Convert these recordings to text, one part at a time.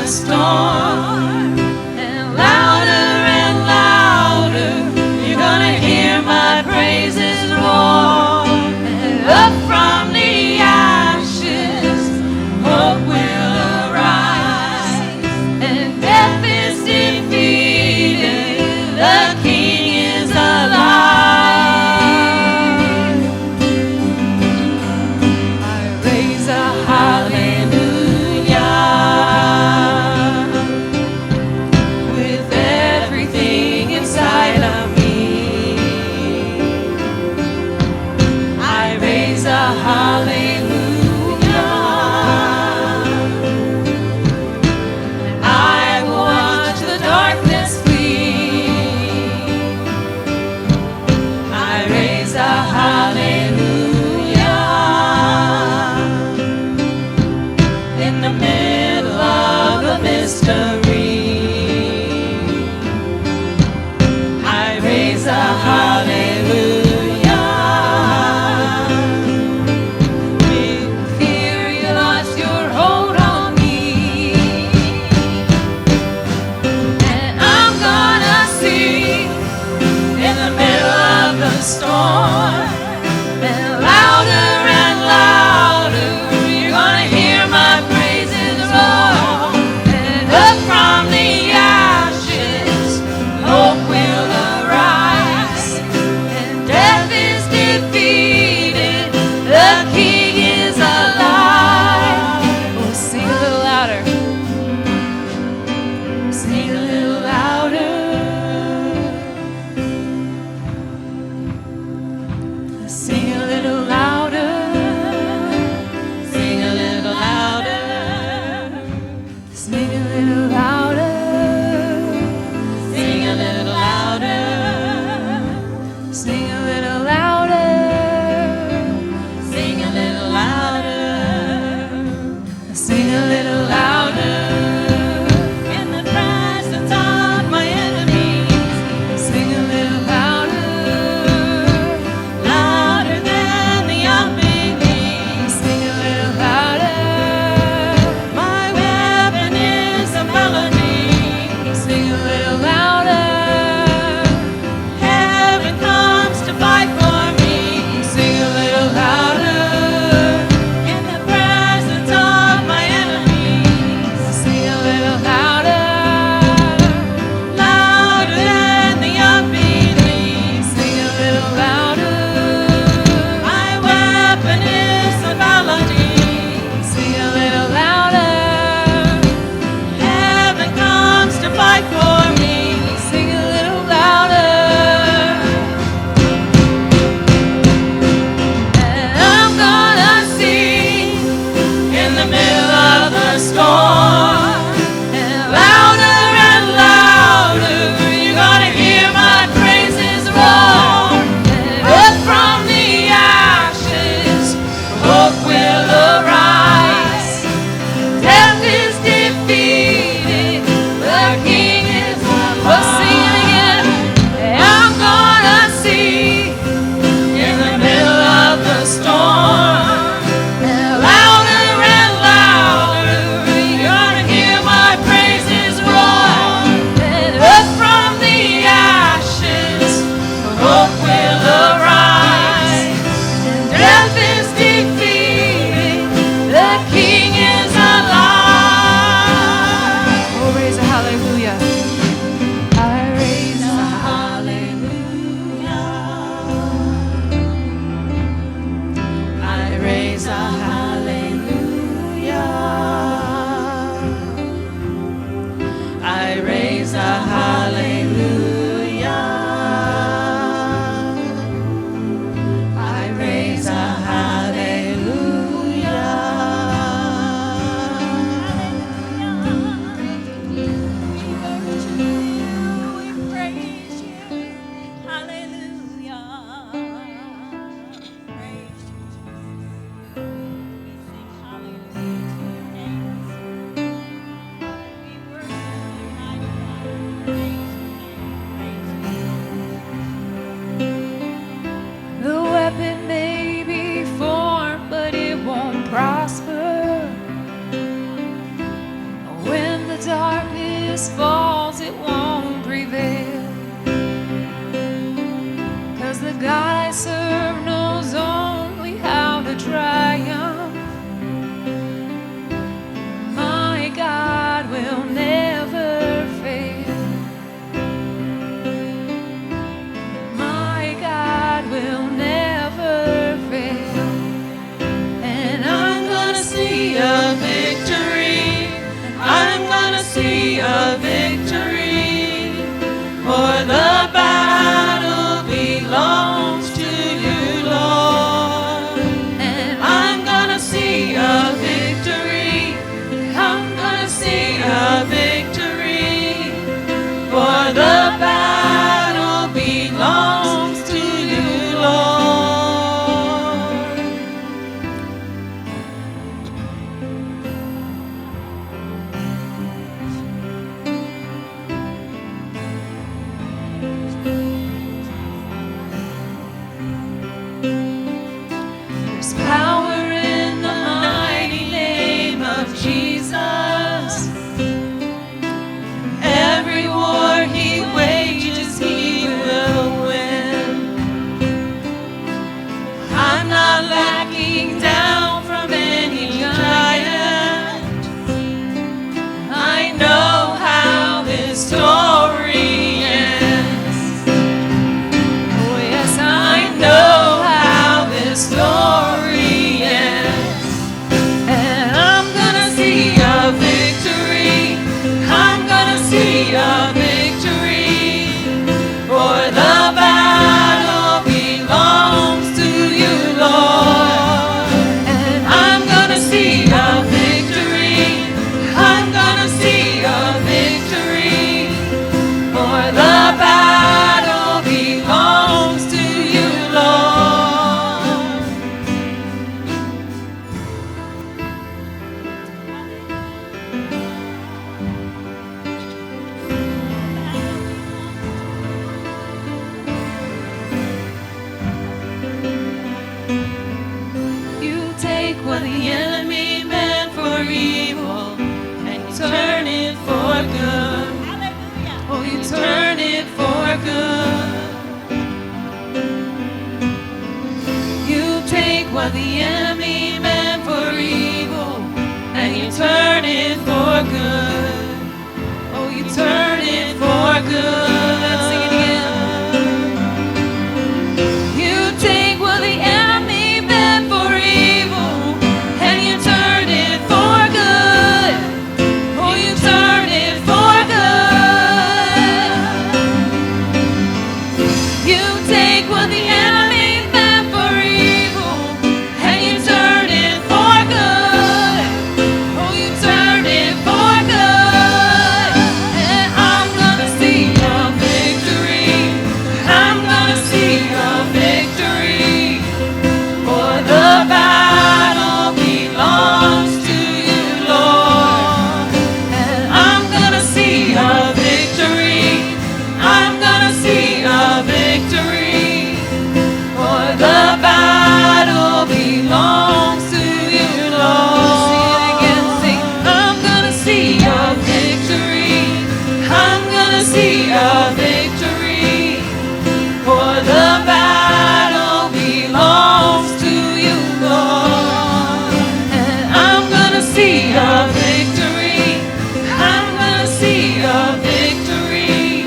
the storm. And louder, you're gonna hear my praises roar. And up from the ashes, hope will arise. And death is defeated, the King is alive. I raise a hallelujah with everything inside of me. I raise a hallelujah. I will watch the darkness flee. I raise a hallelujah in the middle of the mystery. I raise a hallelujah. With fear you lost your hold on me, and I'm gonna sing in the middle of the storm. And louder, you're gonna hear my praises roar. And up from the ashes, hope will arise. And death is defeated, the King is alive. Oh, sing a little louder. Sing a little louder. Sing a little louder. Sing a little louder. Sing a little louder. Sing a little louder. Sing a little louder. Sing a little louder. Sing a little louder. In the presence of my enemies, sing a little louder. Louder than the unbelief, sing a little louder. My weapon is a melody, sing a little louder. Heaven comes to fight for me, sing a little louder. In the presence of my enemies, darkness falls, it won't prevail. 'Cause the God I serve knows only how to triumph. My God will never fail. My God will never fail. And I'm gonna see a victory. I'm gonna see a victory. For the battle belongs to you, Lord. And I'm gonna see a victory. I'm gonna see a victory. For the battle belongs to you, Lord. There's power in the mighty name of Jesus. Every war he wages, he will win. I'm not lacking down from any giant. I know how this story ends. Oh yes, I know how this story ends. And I'm gonna see a victory. I'm gonna see a victory. For the battle belongs to you, Lord. And I'm gonna see a victory. I'm gonna see a victory. For the battle belongs to you, Lord. You take what the enemy meant for evil and you turn it for good. Oh, you turn it for good. You take what the enemy meant for evil and you turn it for good. Oh, you turn it for good. Let's sing it again. You take what the enemy meant for evil and you turn it for good. Oh, you turn it for good. You take what the enemy meant for evil and you turn it for good. Oh, you turn it for good. And I'm gonna see a victory. I'm gonna see a victory. For the battle belongs to you, Lord. And I'm gonna see a victory. I'm gonna see a victory. For the battle belongs to you, Lord. See it again, sing. I'm gonna see a victory. I'm gonna see a victory. For the battle belongs to you, Lord. And I'm gonna see a victory. I'm gonna see a victory.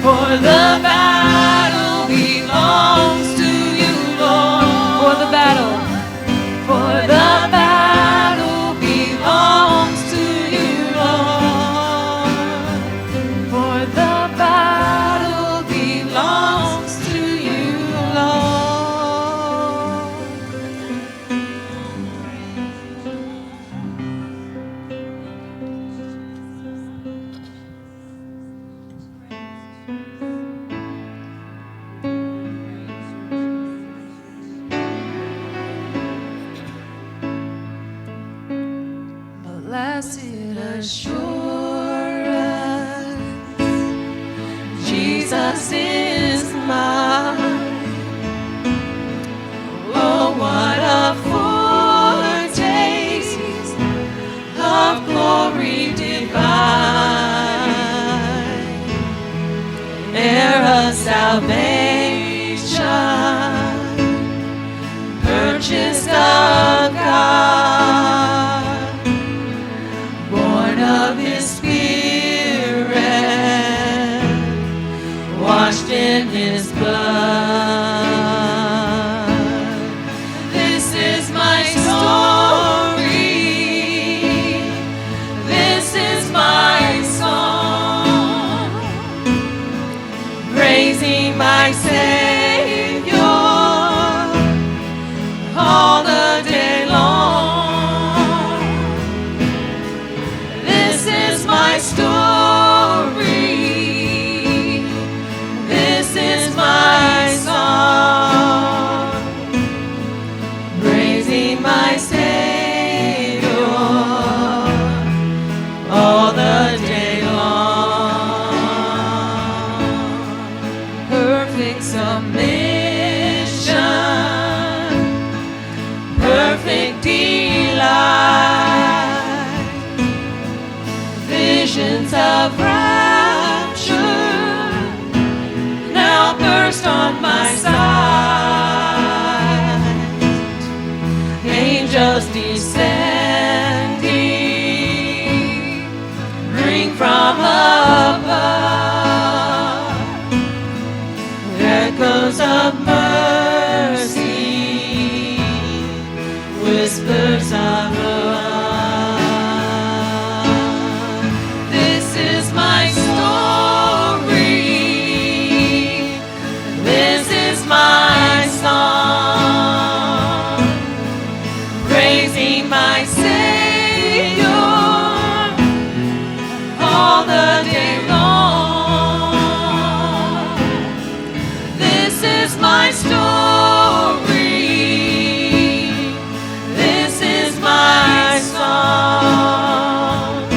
For the battle belongs to you, Lord. For the battle. For the battle belongs to you, Lord. For the battle belongs to you, Lord. Blessed assurance, Jesus is mine. Oh, what a foretaste of glory divine. salvation, purchased of God, born of His Spirit, washed in His blood. This is my story. This is my song, praising my Savior all the day long. This is my story. This is my song, praising my Savior all the day long. Perfect submission, perfect delight, visions of rapture now burst on my sight. Angels descending, ring from above, echoes of mercy, whispers of love. This is my story. This is my song, praising my Savior all the day long. This is my story. This is my song,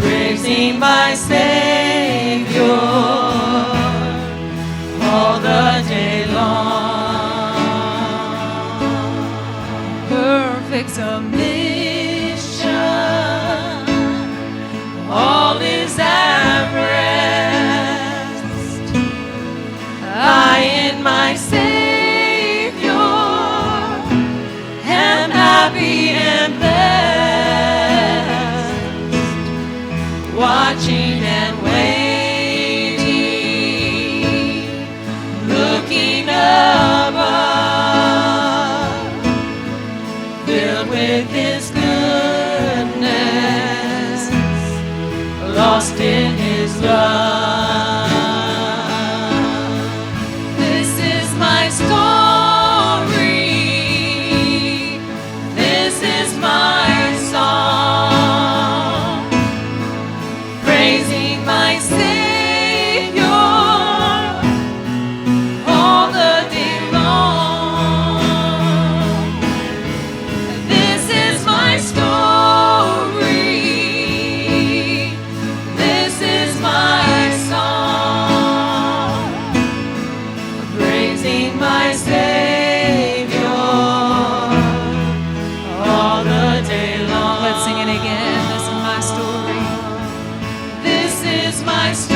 praising my Savior all the day long. Perfect submission, all is at rest. I in my Savior am happy and blessed, watching and waiting, looking above, filled with His goodness, lost in His love. This is my story. This is my song, praising my Savior all the day long. This is my story. This is my song, praising my Savior all the day long. Let's sing it again. This is my story. This is my story.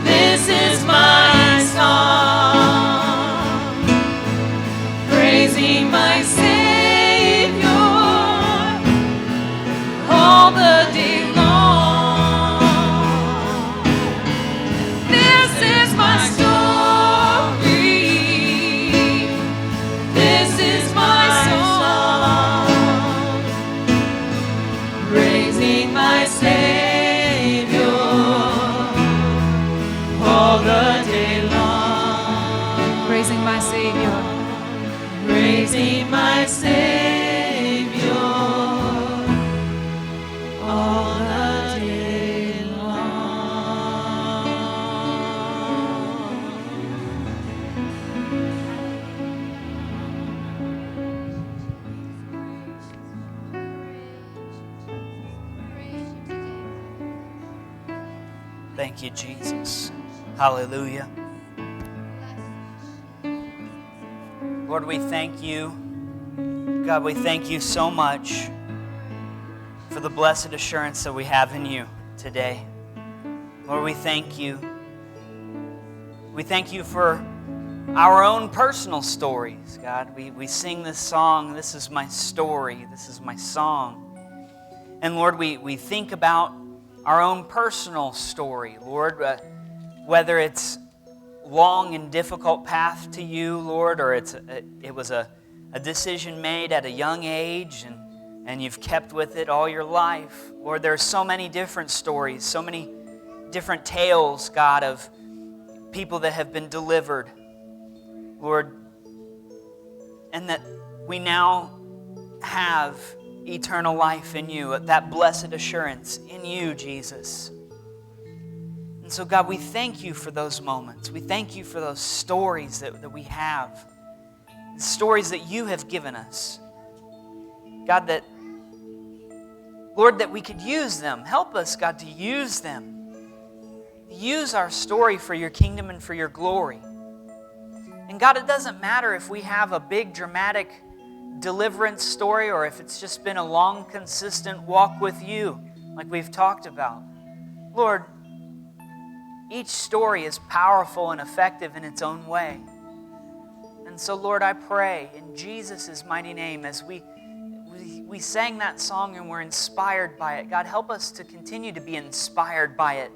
This is my song, praising my Savior all the day long. This is my story. This is my song, praising my Savior all the day long. Praising my Savior. Praising my Savior all the day long. Thank you, Jesus. Hallelujah. Lord, we thank you. God, we thank you so much for the blessed assurance that we have in you today. Lord, we thank you. We thank you for our own personal stories, God. We sing this song, this is my story, this is my song. And Lord, we think about our own personal story, Lord, whether it's long and difficult path to you, Lord, or it was a decision made at a young age and you've kept with it all your life. Lord, there are so many different stories, so many different tales, God, of people that have been delivered, Lord, and that we now have eternal life in you, that blessed assurance in you, Jesus. And so, God, we thank you for those moments. We thank you for those stories that we have, the stories that you have given us. God, that, Lord, that we could use them. Help us, God, to use them. Use our story for your kingdom and for your glory. And God, it doesn't matter if we have a big dramatic deliverance story or if it's just been a long, consistent walk with you, like we've talked about. Lord, each story is powerful and effective in its own way. And so, Lord, I pray in Jesus' mighty name, as we sang that song and we're inspired by it, God, help us to continue to be inspired by it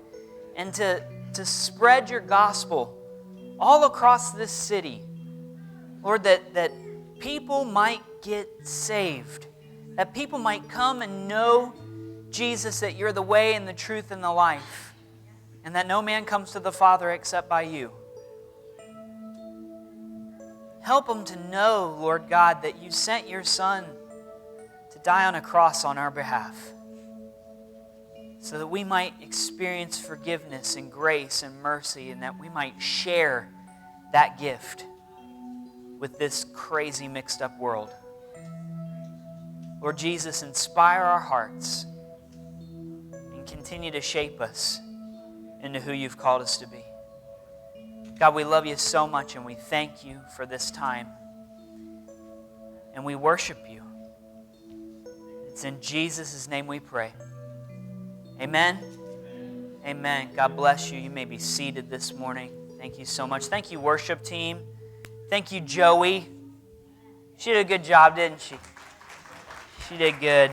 and to spread your gospel all across this city. Lord, that people might get saved, that people might come and know, Jesus, that you're the way and the truth and the life, and that no man comes to the Father except by you. Help them to know, Lord God, that you sent your Son to die on a cross on our behalf, so that we might experience forgiveness and grace and mercy, and that we might share that gift with this crazy mixed up world. Lord Jesus, inspire our hearts and continue to shape us into who you've called us to be. God, we love you so much and we thank you for this time. And we worship you. It's in Jesus' name we pray. Amen. Amen. God bless you. You may be seated this morning. Thank you so much. Thank you, worship team. Thank you, Joey. She did a good job, didn't she? She did good.